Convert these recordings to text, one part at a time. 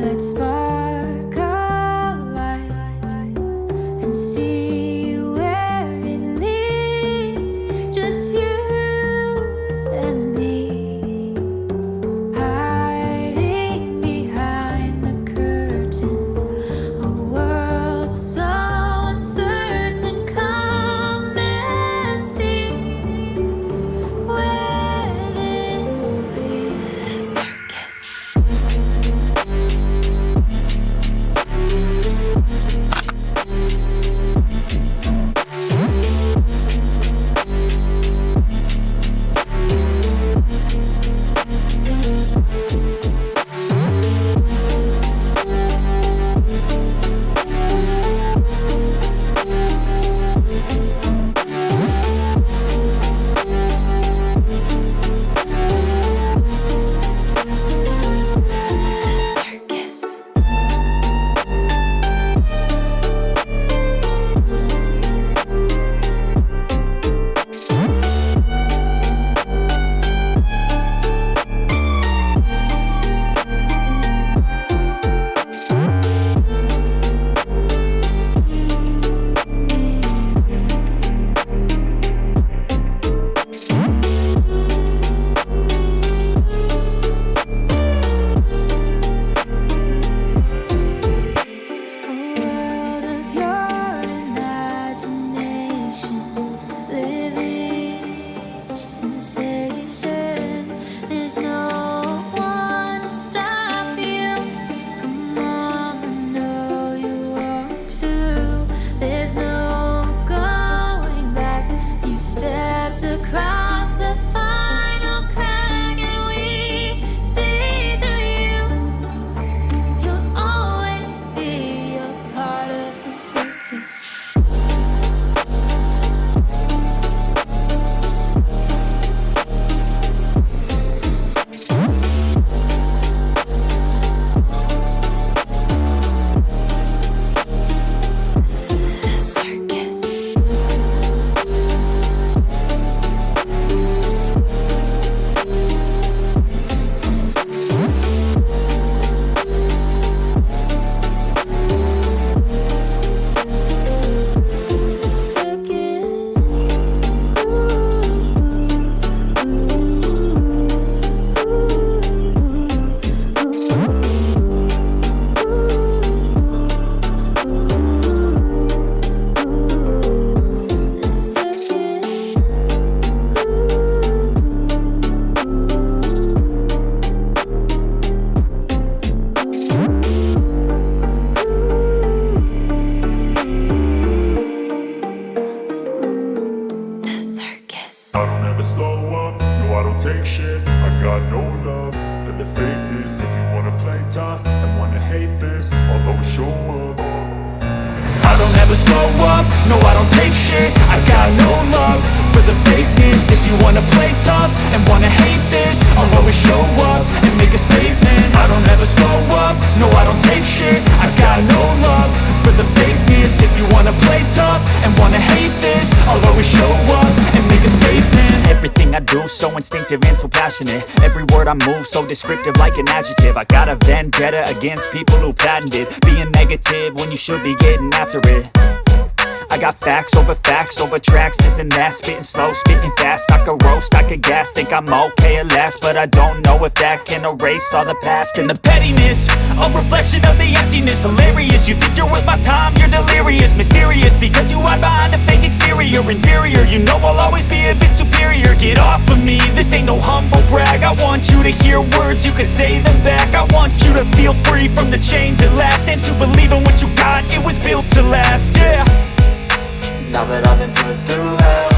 Let's spark a light and see where it leads. Just you and me, hiding behind the curtain. A world so uncertain. Come and see where this leads. The circus. Across the final crack, and we see through you. You'll always be a part of the circus. I don't ever slow up, no I don't take shit. I got no love for the fakeness. If you wanna play tough and wanna hate this, I'll always show up. I don't ever slow up, no I don't take shit. I got no love for the fakeness. If you wanna play tough and wanna hate this, I'll always show up and make a statement. I don't ever slow up, no I don't take shit. I got no love for the fakeness. If you wanna play tough and wanna hate this, I'll always show up and make a statement. Everything I do so instinctive and so passionate. Every word I move so descriptive like an adjective. I got a vendetta against people who patented being negative when you should be getting after it. I got facts over tracks, this and that. Spitting slow, spitting fast. I could roast, I could gas. Think I'm okay at last, but I don't know if that can erase all the past. And the pettiness, a reflection of the emptiness. Hilarious, you think you're worth my time, you're delirious. Mysterious, because you hide behind a fake exterior. Inferior, you know I'll always be a bit superior. Get off of me, this ain't no humble brag. I want you to hear words, you can say them back. I want you to feel free from the chains at last, and to believe in what you got, it was built to last, yeah. Now that I've been put through hell,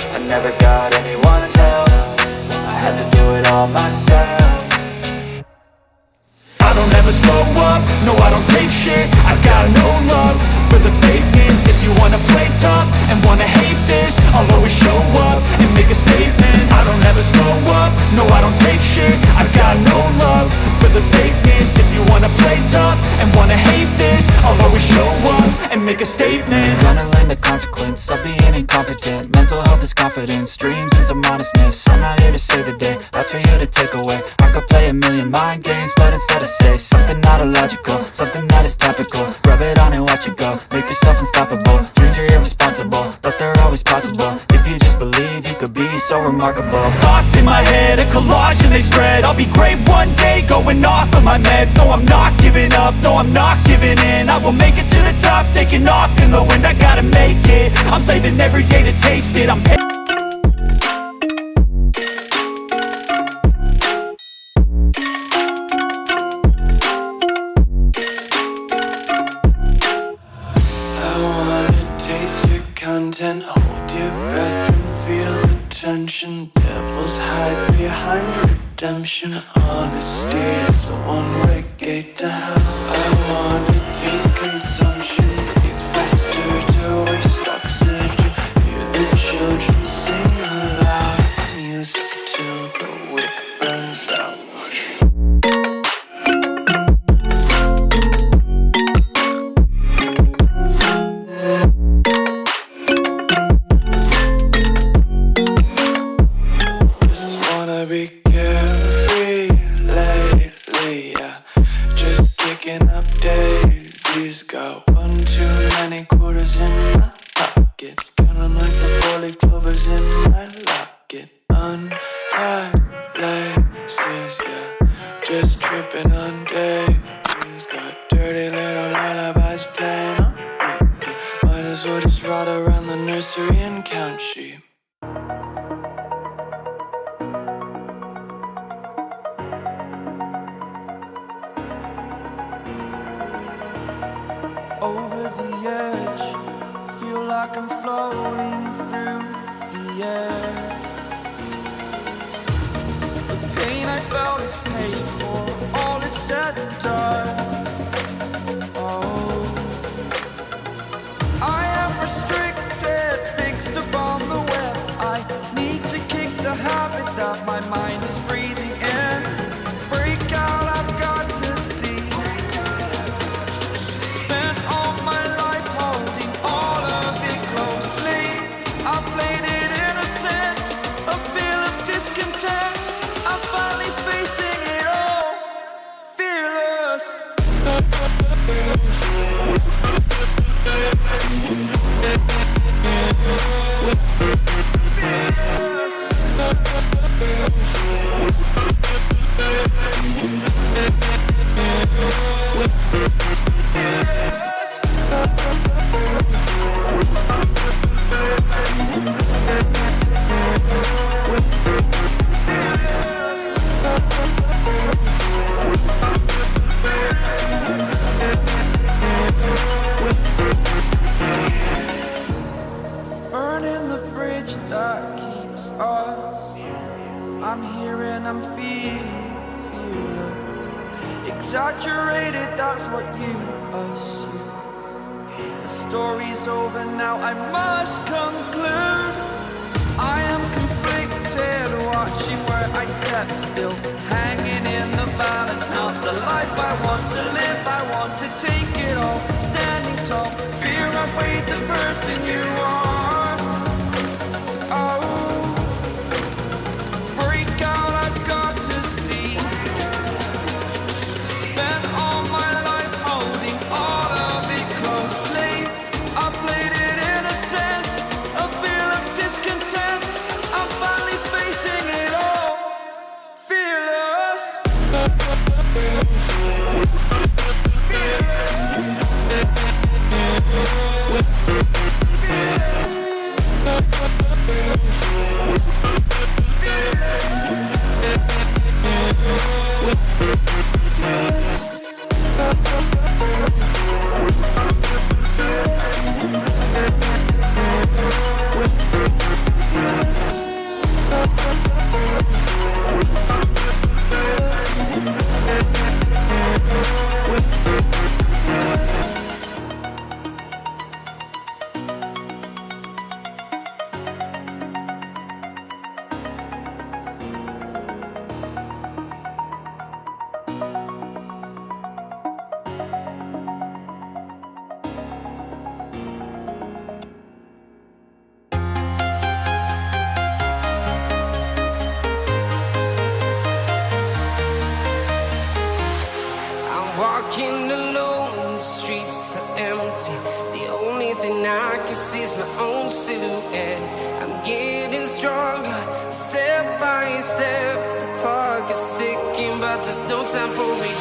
I never got anyone's help. I had to do it all myself. I don't ever slow up, no I don't take shit. I got no love for the fakeness. If you wanna play tough and wanna hate this, I'll always show up and make a statement. I don't ever slow up, no I don't take shit. I got no love for the fakeness. If you wanna wanna play tough and wanna hate this, I'll always show up and make a statement. Gonna learn the consequence of being incompetent. Mental health is confidence, dreams and some honestness. I'm not here to save the day, that's for you to take away. I could play a million mind games, but instead I say something not illogical, something that is topical. Rub it on and watch it go, make yourself unstoppable. Dreams are irresponsible, but they're always possible. If you just believe, you could be so remarkable. Thoughts in my head, a collage and they spread. I'll be great one day, going off of my meds. No, I'm not giving up, no, I'm not giving in. I will make it to the top, taking off in the wind. I gotta make it, I'm saving every day to taste it. I'm content, hold your breath and feel the tension. Devils hide behind redemption. Honesty is a one-way gate to hell. I wanna taste consumption, breathe faster to waste oxygen. Hear the children sing aloud. It's music till the wick burns out. Be carefree lately, yeah. Just kicking up daisies. Got one too many quarters in my pockets. Count 'em like the four-leaf clovers in my locket. Untied laces, yeah. Just tripping on daydreams. Got dirty little lullabies playing on repeat. Might as well just ride around the nursery and count sheep. Over the edge, feel like I'm floating through the air. The pain I felt is paid for, all is said and done. Oh, I am restricted, fixed upon the web. I need to kick the habit that my mind is breathing in. Break out, I've got to see. I played it innocent, a feel of discontent. I'm finally facing it all, fearless. Burning the bridge that keeps us. I'm here and I'm feeling fearless. Exaggerated, that's what you assume. The story's over now, I must conclude. I am conflicted, watching where I step still, hanging in the balance. Not the life I want to live, I want to take it all. Standing tall, fear outweighed the person you are. Oh, break out, I've got to see. Spent all my life holding all of it closely. I played it innocent, a feel of discontent. I'm finally facing it all, fearless. Fearless. I'm alone, the streets are empty. The only thing I can see is my own silhouette. I'm getting stronger, step by step. The clock is ticking, but there's no time for me.